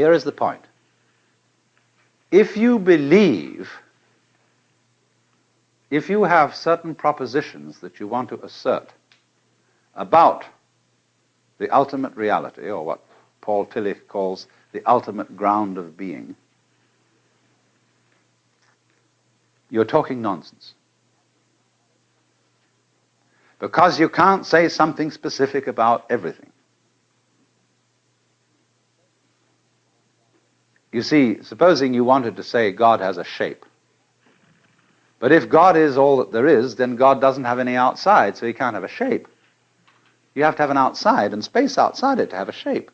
Here is the point. If you believe, if you have certain propositions that you want to assert about the ultimate reality, or what Paul Tillich calls the ultimate ground of being, you're talking nonsense. Because you can't say something specific about everything. You see, supposing you wanted to say God has a shape. But if God is all that there is, then God doesn't have any outside, so he can't have a shape. You have to have an outside and space outside it to have a shape.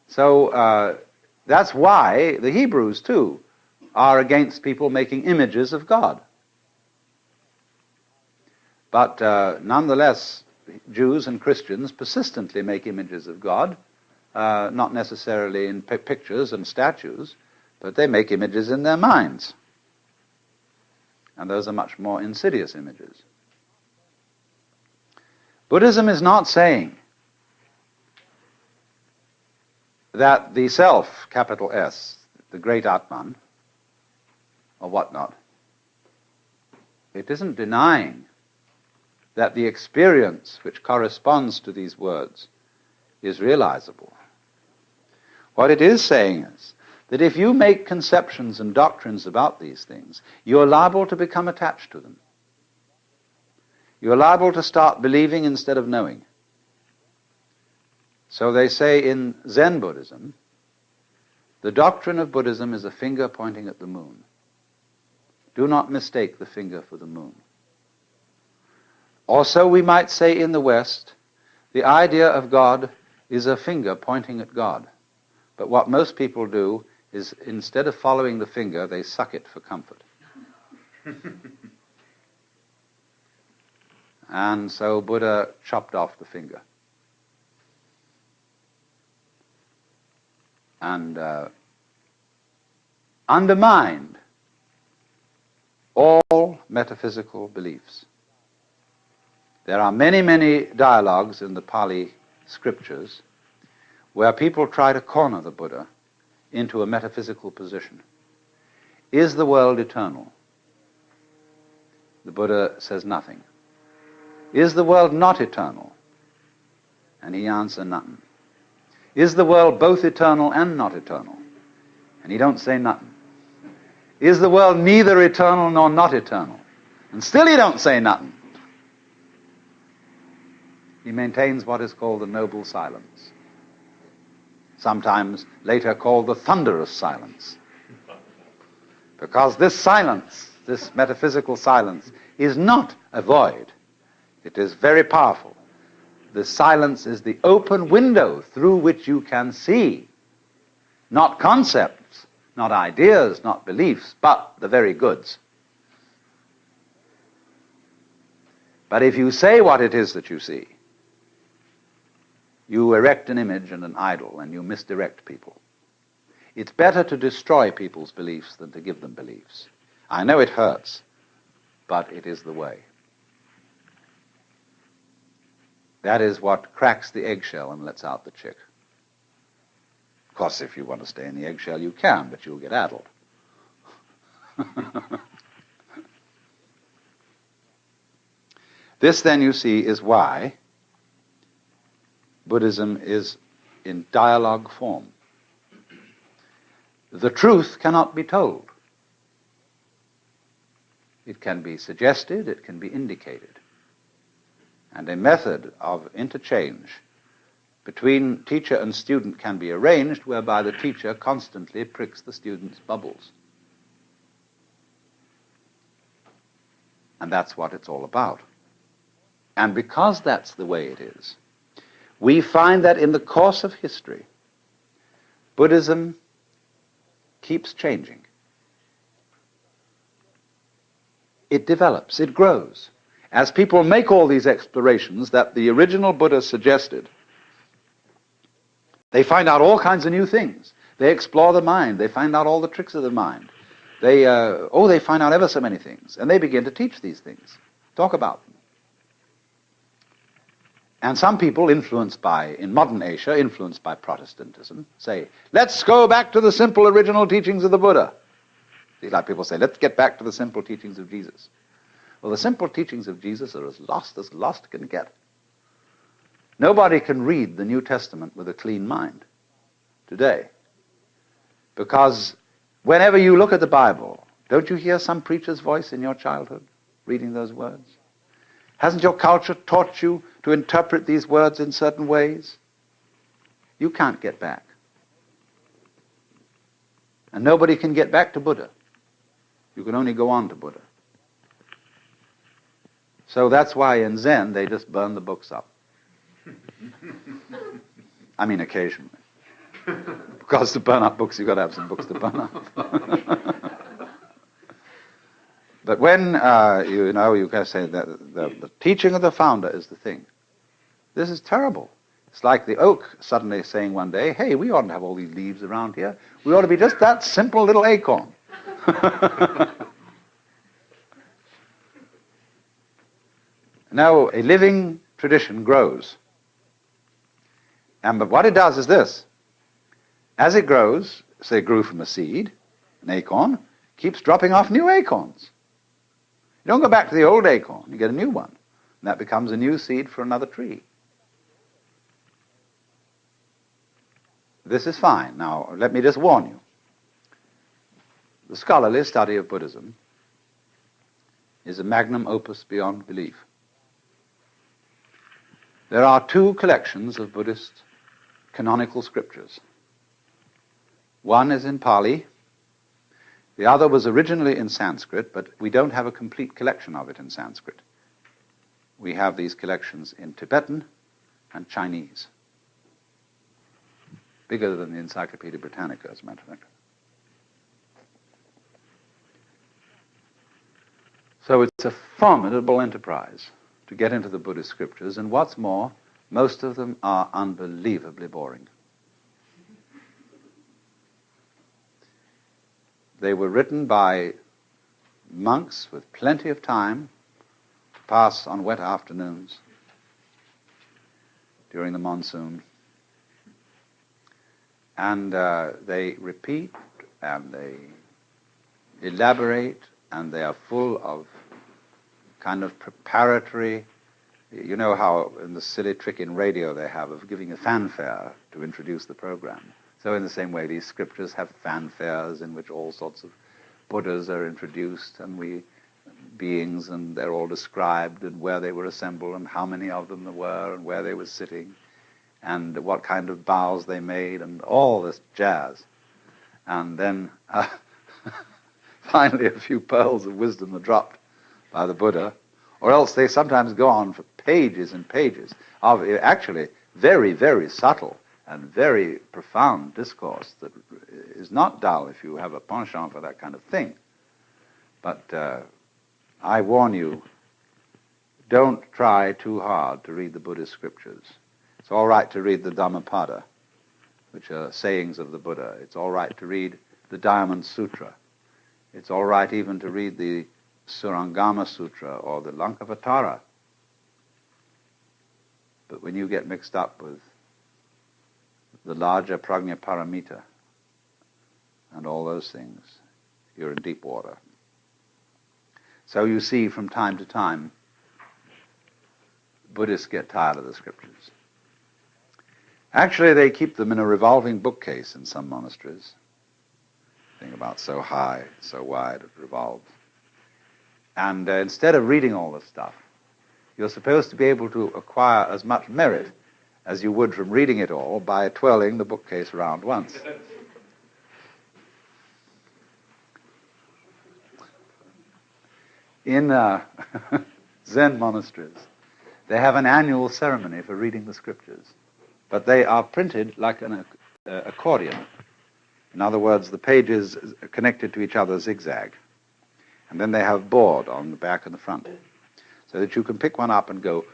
So that's why the Hebrews, too, are against people making images of God. But nonetheless, Jews and Christians persistently make images of God, not necessarily in pictures and statues, but they make images in their minds. And those are much more insidious images. Buddhism is not saying that the self, capital S, the great Atman, or whatnot, it isn't denying that the experience which corresponds to these words is realizable. What it is saying is that if you make conceptions and doctrines about these things, you're liable to become attached to them. You're liable to start believing instead of knowing. So they say in Zen Buddhism, the doctrine of Buddhism is a finger pointing at the moon. Do not mistake the finger for the moon. Also, we might say in the West, the idea of God is a finger pointing at God. But what most people do is, instead of following the finger, they suck it for comfort. And so Buddha chopped off the finger. And undermined all metaphysical beliefs. There are many, many dialogues in the Pali scriptures where people try to corner the Buddha into a metaphysical position. Is the world eternal? The Buddha says nothing. Is the world not eternal? And he answers nothing. Is the world both eternal and not eternal? And he don't say nothing. Is the world neither eternal nor not eternal? And still he don't say nothing. He maintains what is called the noble silence, sometimes later called the thunderous silence. Because this silence, this metaphysical silence, is not a void. It is very powerful. The silence is the open window through which you can see, not concepts, not ideas, not beliefs, but the very goods. But if you say what it is that you see, you erect an image and an idol, and you misdirect people. It's better to destroy people's beliefs than to give them beliefs. I know it hurts, but it is the way. That is what cracks the eggshell and lets out the chick. Of course, if you want to stay in the eggshell, you can, but you'll get addled. This, then, you see, is why Buddhism is in dialogue form. The truth cannot be told. It can be suggested, it can be indicated. And a method of interchange between teacher and student can be arranged whereby the teacher constantly pricks the student's bubbles. And that's what it's all about. And because that's the way it is, we find that in the course of history, Buddhism keeps changing. It develops, it grows. As people make all these explorations that the original Buddha suggested, they find out all kinds of new things. They explore the mind. They find out all the tricks of the mind. They find out ever so many things. And they begin to teach these things, talk about them. And some people in modern Asia, influenced by Protestantism, say, let's go back to the simple original teachings of the Buddha. Like people say, let's get back to the simple teachings of Jesus. Well, the simple teachings of Jesus are as lost can get. Nobody can read the New Testament with a clean mind today. Because whenever you look at the Bible, don't you hear some preacher's voice in your childhood reading those words? Hasn't your culture taught you to interpret these words in certain ways? You can't get back. And nobody can get back to Buddha. You can only go on to Buddha. So that's why in Zen they just burn the books up. I mean occasionally. Because to burn up books, you've got to have some books to burn up. But when, you can say that the teaching of the founder is the thing. This is terrible. It's like the oak suddenly saying one day, hey, we oughtn't to have all these leaves around here. We ought to be just that simple little acorn. Now, a living tradition grows. But what it does is this. As it grows, say it grew from a seed, an acorn, keeps dropping off new acorns. You don't go back to the old acorn, you get a new one. And that becomes a new seed for another tree. This is fine. Now, let me just warn you. The scholarly study of Buddhism is a magnum opus beyond belief. There are two collections of Buddhist canonical scriptures. One is in Pali. The other was originally in Sanskrit, but we don't have a complete collection of it in Sanskrit. We have these collections in Tibetan and Chinese. Bigger than the Encyclopedia Britannica, as a matter of fact. So it's a formidable enterprise to get into the Buddhist scriptures, and what's more, most of them are unbelievably boring. They were written by monks with plenty of time to pass on wet afternoons during the monsoon. And they repeat, and they elaborate, and they are full of kind of preparatory. You know how in the silly trick in radio they have of giving a fanfare to introduce the program. So in the same way, these scriptures have fanfares in which all sorts of Buddhas are introduced, and beings, and they're all described, and where they were assembled, and how many of them there were, and where they were sitting, and what kind of bows they made, and all this jazz. And then finally a few pearls of wisdom are dropped by the Buddha, or else they sometimes go on for pages and pages of actually very, very subtle and very profound discourse that is not dull if you have a penchant for that kind of thing. But I warn you, don't try too hard to read the Buddhist scriptures. It's all right to read the Dhammapada, which are sayings of the Buddha. It's all right to read the Diamond Sutra. It's all right even to read the Surangama Sutra or the Lankavatara. But when you get mixed up with the larger Prajnaparamita and all those things, you're in deep water. So you see, from time to time, Buddhists get tired of the scriptures. Actually, they keep them in a revolving bookcase in some monasteries. Think about so high, so wide, it revolves. And instead of reading all this stuff, you're supposed to be able to acquire as much merit as you would from reading it all by twirling the bookcase round once. In Zen monasteries, they have an annual ceremony for reading the scriptures, but they are printed like an accordion. In other words, the pages are connected to each other zigzag. And then they have board on the back and the front, so that you can pick one up and go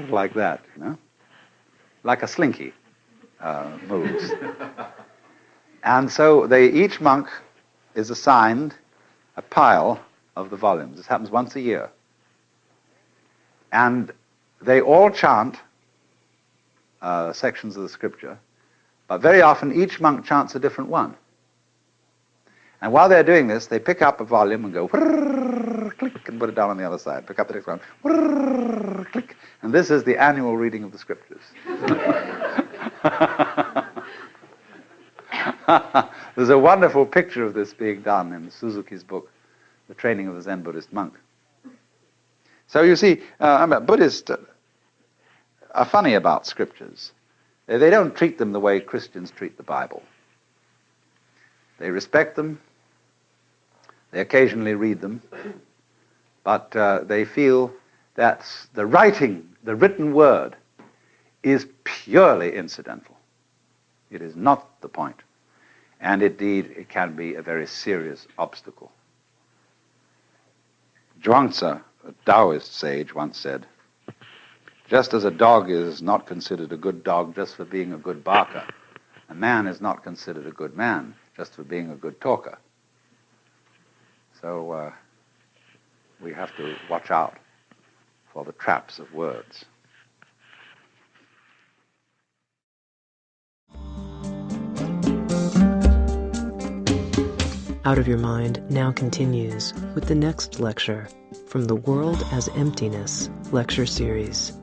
like that, like a slinky moves. And so each monk is assigned a pile of the volumes. This happens once a year. And they all chant sections of the scripture, but very often each monk chants a different one. And while they're doing this, they pick up a volume and go click and put it down on the other side. Pick up the next one, click. And this is the annual reading of the scriptures. There's a wonderful picture of this being done in Suzuki's book, The Training of the Zen Buddhist Monk. So you see, Buddhists are funny about scriptures. They don't treat them the way Christians treat the Bible. They respect them. They occasionally read them. But they feel that the written word, is purely incidental. It is not the point. And indeed, it can be a very serious obstacle. Zhuangzi, a Taoist sage, once said, just as a dog is not considered a good dog just for being a good barker, a man is not considered a good man just for being a good talker. So we have to watch out for the traps of words. Out of Your Mind now continues with the next lecture from the World as Emptiness lecture series.